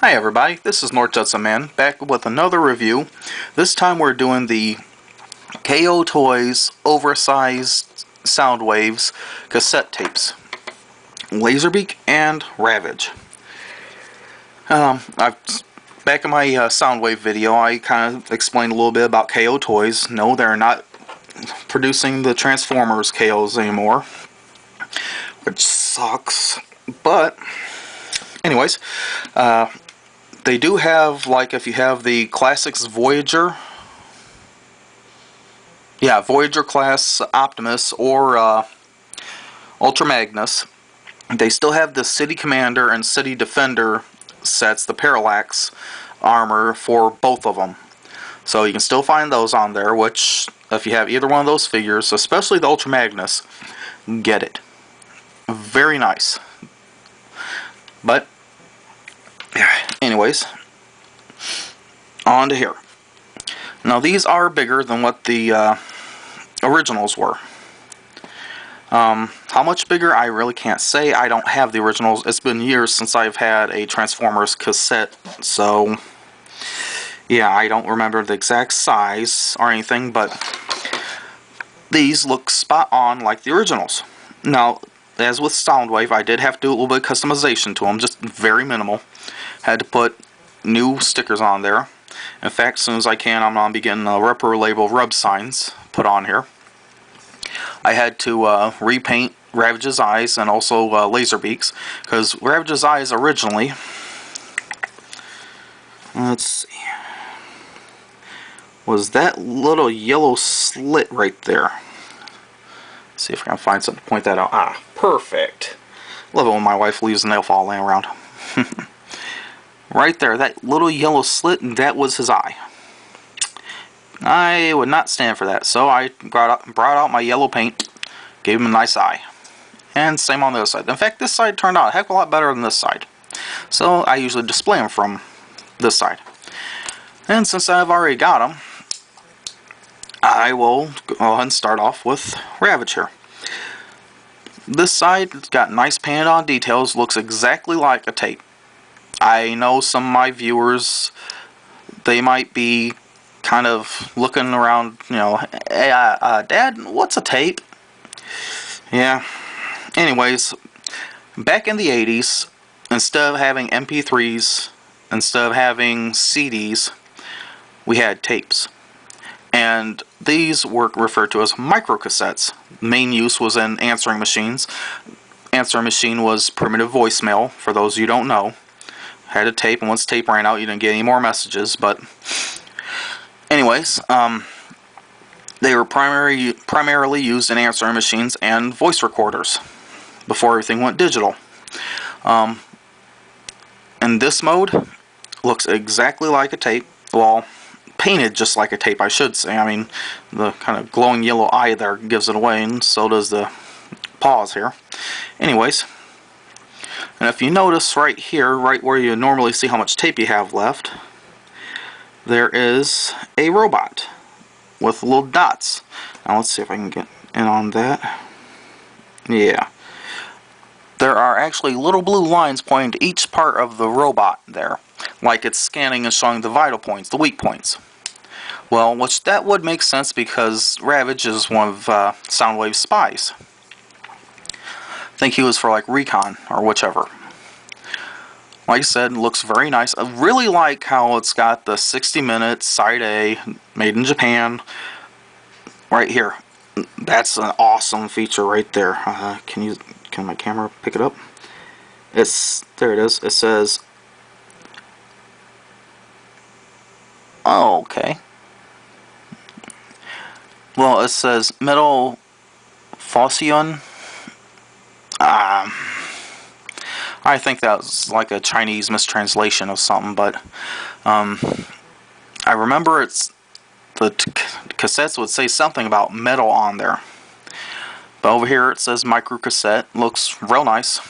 Hi everybody, this is North Judson Man back with another review. This time we're doing the KOtoys Oversized Sound Waves cassette tapes, Laserbeak and Ravage. Back in my Soundwave video, I kind of explained a little bit about KOtoys. No, they're not producing the Transformers KOs anymore, which sucks. But anyways, they do have, like, if you have the Classics Voyager, Voyager class Optimus or Ultra Magnus, they still have the City Commander and City Defender sets, the Parallax armor for both of them. So you can still find those on there, which, if you have either one of those figures, especially the Ultra Magnus, get it. Very nice. But anyways, on to here. Now these are bigger than what the originals were. How much bigger, I really can't say. I don't have the originals. It's been years since I've had a Transformers cassette, so yeah, I don't remember the exact size or anything, but these look spot on like the originals. Now, as with Soundwave, I did have to do a little bit of customization to them, just very minimal. Had to put new stickers on there. In fact, as soon as I can, I'm going to be getting Ripper label rub signs put on here. I had to repaint Ravage's eyes and also Laserbeak's, because Ravage's eyes originally, let's see, was that little yellow slit right there. Let's see if I can find something to point that out. Ah, perfect. Love it when my wife leaves a nail file laying around. Right there, that little yellow slit, that was his eye. I would not stand for that, so I brought out my yellow paint, gave him a nice eye. And same on the other side. In fact, this side turned out a heck of a lot better than this side. So I usually display them from this side. And since I've already got them, I will go ahead and start off with Ravage here. This side has got nice painted on details, looks exactly like a tape. I know some of my viewers, they might be kind of looking around, you know, hey, Dad, what's a tape? Yeah. Anyways, back in the 80s, instead of having MP3s, instead of having CDs, we had tapes. And these were referred to as microcassettes. Main use was in answering machines. Answering machine was primitive voicemail, for those of you who don't know. Had a tape, and once tape ran out, you didn't get any more messages, but anyways, they were primarily used in answering machines and voice recorders before everything went digital. And this mode looks exactly like a tape. Well, painted just like a tape, I should say. I mean, the kind of glowing yellow eye there gives it away, and so does the paws here. Anyways, and if you notice right here, right where you normally see how much tape you have left, there is a robot with little dots. Now let's see if I can get in on that. Yeah. There are actually little blue lines pointing to each part of the robot there, like it's scanning and showing the vital points, the weak points. Well, which that would make sense because Ravage is one of Soundwave's spies. I think he was for like recon or whichever. Like I said, it looks very nice. I really like how it's got the 60 minutes side A, made in Japan, right here. That's an awesome feature right there. Can my camera pick it up? There it is. It says, oh, okay. Well, it says Metal Fossion. I think that was like a Chinese mistranslation of something, but I remember the cassettes would say something about metal on there. But over here it says micro cassette. Looks real nice.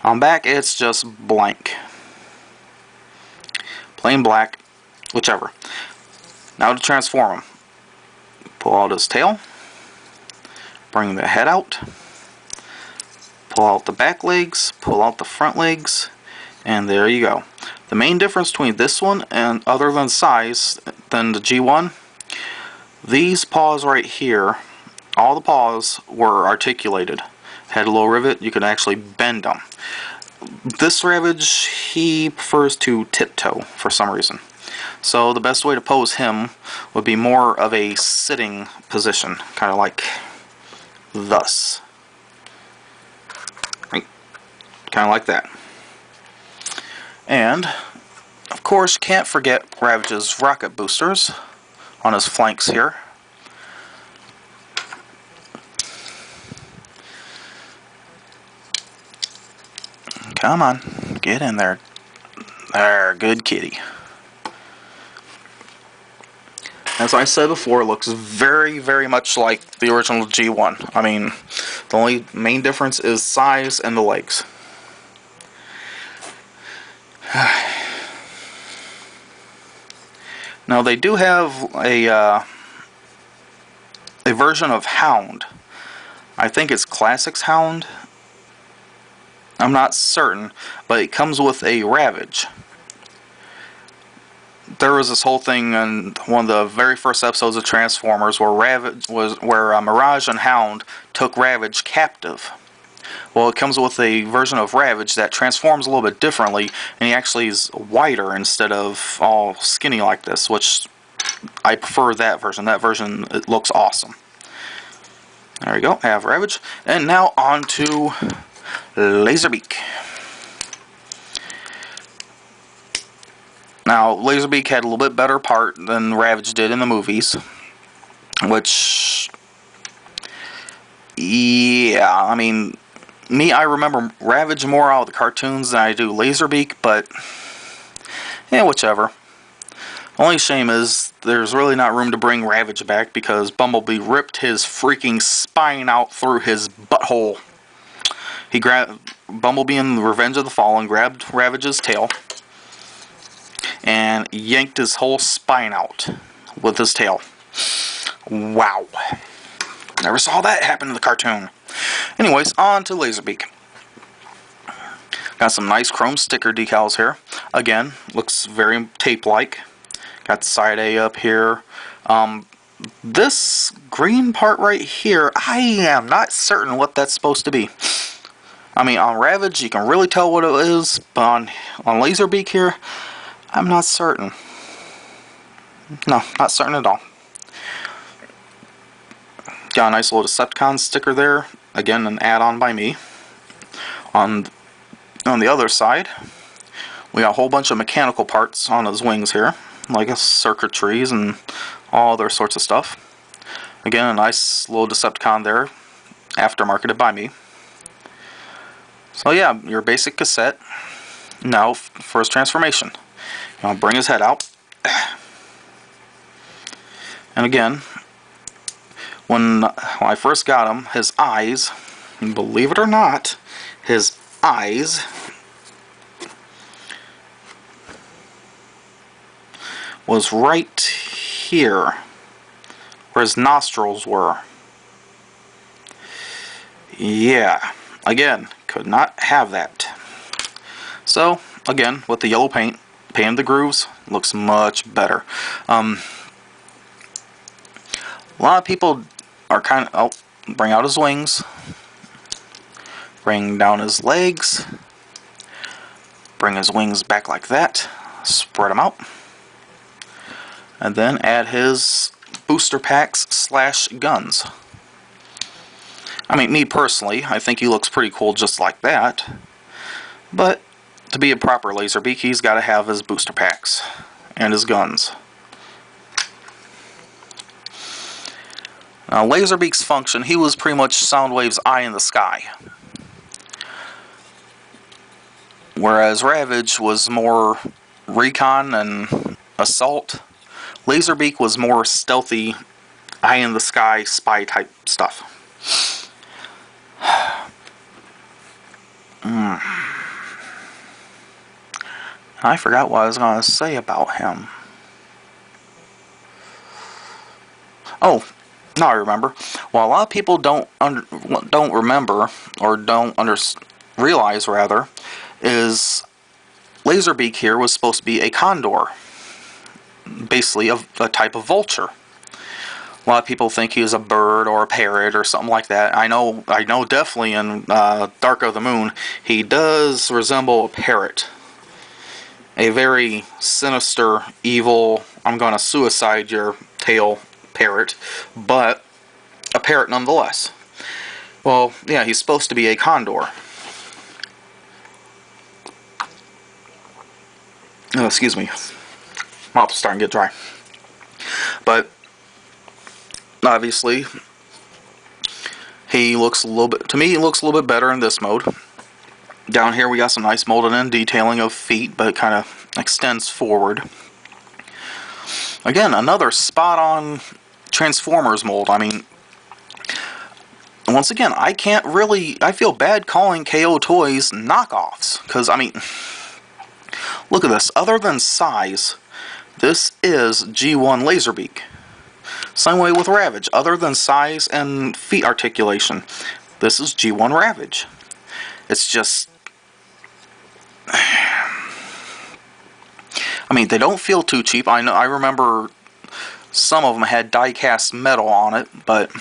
On back it's just blank. Plain black, whichever. Now to transform him. Pull out his tail. Bring the head out. Pull out the back legs, pull out the front legs, And there you go. The main difference between this one and other than size than the G1, these paws right here, all the paws were articulated. Had a little rivet, you could actually bend them. This Ravage, he prefers to tiptoe for some reason. So the best way to pose him would be more of a sitting position, kind of like thus. Right. Kind of like that. And, of course, you can't forget Ravage's rocket boosters on his flanks here. Come on, get in there. There, good kitty. As I said before, it looks very, very much like the original G1. I mean, the only main difference is size and the legs. Now, they do have a version of Hound. I think it's Classics Hound. I'm not certain, but it comes with a Ravage. There was this whole thing in one of the very first episodes of Transformers where Mirage and Hound took Ravage captive. Well, it comes with a version of Ravage that transforms a little bit differently, and he actually is wider instead of all skinny like this, which I prefer that version. That version, it looks awesome. There we go, I have Ravage. And now on to Laserbeak. Now, Laserbeak had a little bit better part than Ravage did in the movies, which, yeah, I mean, I remember Ravage more out of the cartoons than I do Laserbeak, but, yeah, whichever. Only shame is there's really not room to bring Ravage back because Bumblebee ripped his freaking spine out through his butthole. He grabbed Bumblebee in Revenge of the Fallen, grabbed Ravage's tail, and yanked his whole spine out with his tail. Wow. Never saw that happen in the cartoon. Anyways, on to Laserbeak. Got some nice chrome sticker decals here. Again, looks very tape-like. Got side A up here. This green part right here, I am not certain what that's supposed to be. I mean, on Ravage, you can really tell what it is, but on Laserbeak here, I'm not certain. No, not certain at all. Got a nice little Decepticon sticker there. Again, an add-on by me. On the other side, we got a whole bunch of mechanical parts on his wings here, like circuitries and all other sorts of stuff. Again, a nice little Decepticon there, aftermarketed by me. So yeah, your basic cassette. Now for his transformation. I'll bring his head out. And again, when I first got him, his eyes, believe it or not, his eyes was right here, where his nostrils were. Yeah, again, could not have that. So, again, with the yellow paint, painted the grooves, looks much better. A lot of people are kind of, bring out his wings, bring down his legs, bring his wings back like that, spread them out, and then add his booster packs / guns. I mean, me personally, I think he looks pretty cool just like that, but to be a proper Laserbeak, he's got to have his booster packs and his guns. Now, Laserbeak's function, he was pretty much Soundwave's eye in the sky. Whereas Ravage was more recon and assault, Laserbeak was more stealthy, eye in the sky, spy type stuff. I forgot what I was going to say about him. Oh, now I remember. Well, a lot of people don't remember, or don't realize rather, is Laserbeak here was supposed to be a condor, basically a type of vulture. A lot of people think he was a bird or a parrot or something like that. I know definitely in Dark of the Moon, he does resemble a parrot. A very sinister, evil, I'm gonna suicide your tail parrot, but a parrot nonetheless. Well, yeah, he's supposed to be a condor. Oh, excuse me. Mouth's starting to get dry. But obviously, he looks a little bit, to me, he looks a little bit better in this mode. Down here we got some nice molded in detailing of feet, but it kind of extends forward. Again, another spot on Transformers mold. I mean, once again, I feel bad calling KOtoys knockoffs, because, I mean, look at this. Other than size, this is G1 Laserbeak. Same way with Ravage. Other than size and feet articulation, this is G1 Ravage. It's just, I mean, they don't feel too cheap. I remember some of them had die-cast metal on it, but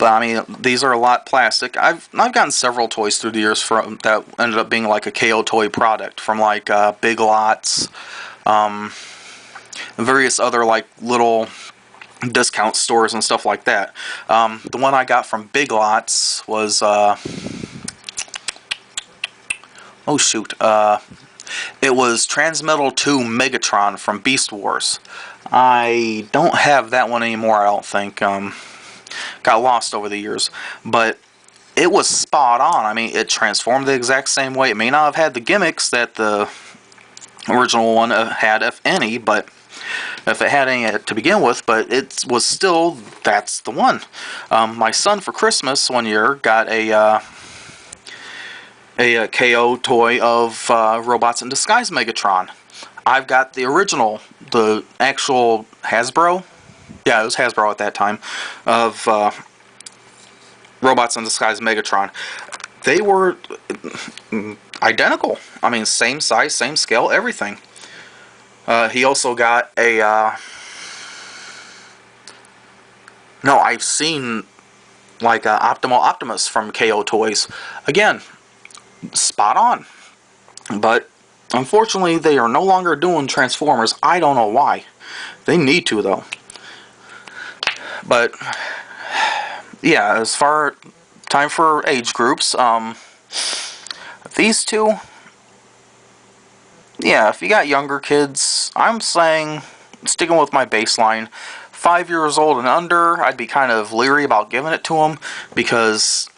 I mean, these are a lot plastic. I've gotten several toys through the years from that ended up being like a KOtoy product, from like Big Lots, various other like little discount stores and stuff like that. The one I got from Big Lots was oh shoot, it was Transmetal 2 Megatron from Beast Wars. I don't have that one anymore, I don't think. Got lost over the years, but it was spot on. I mean, it transformed the exact same way. It may not have had the gimmicks that the original one had, if any, but if it had any to begin with, but it was still, that's the one. My son for Christmas one year got a KO toy of Robots in Disguise Megatron. I've got the original, the actual Hasbro. Yeah, it was Hasbro at that time, of Robots in Disguise Megatron. They were identical. I mean, same size, same scale, everything. He also got a... no, I've seen like Optimal Optimus from KOtoys. Again, spot on. But unfortunately, they are no longer doing Transformers. I don't know why. They need to, though. But yeah, as far time for age groups, these two, yeah, if you got younger kids, I'm saying, sticking with my baseline, 5 years old and under, I'd be kind of leery about giving it to them, because,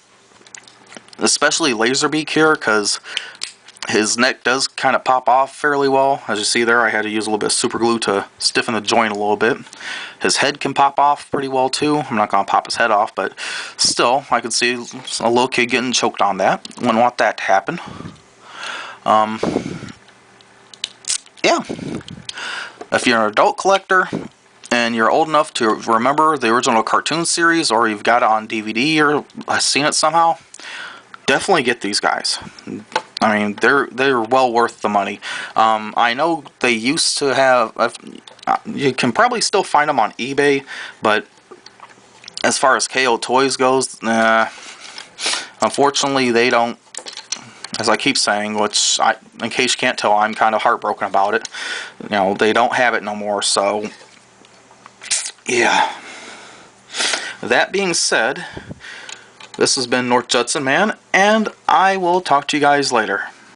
especially Laserbeak here, because his neck does kind of pop off fairly well. As you see there, I had to use a little bit of super glue to stiffen the joint a little bit. His head can pop off pretty well too. I'm not going to pop his head off, but still, I could see a little kid getting choked on that. Wouldn't want that to happen. Yeah. If you're an adult collector and you're old enough to remember the original cartoon series, or you've got it on DVD or seen it somehow, definitely get these guys. I mean, they're well worth the money. I know they used to have... you can probably still find them on eBay, but as far as KOtoys goes, unfortunately they don't. As I keep saying, which, in case you can't tell, I'm kind of heartbroken about it. You know, they don't have it no more, so... yeah. That being said, this has been North Judson Man, and I will talk to you guys later.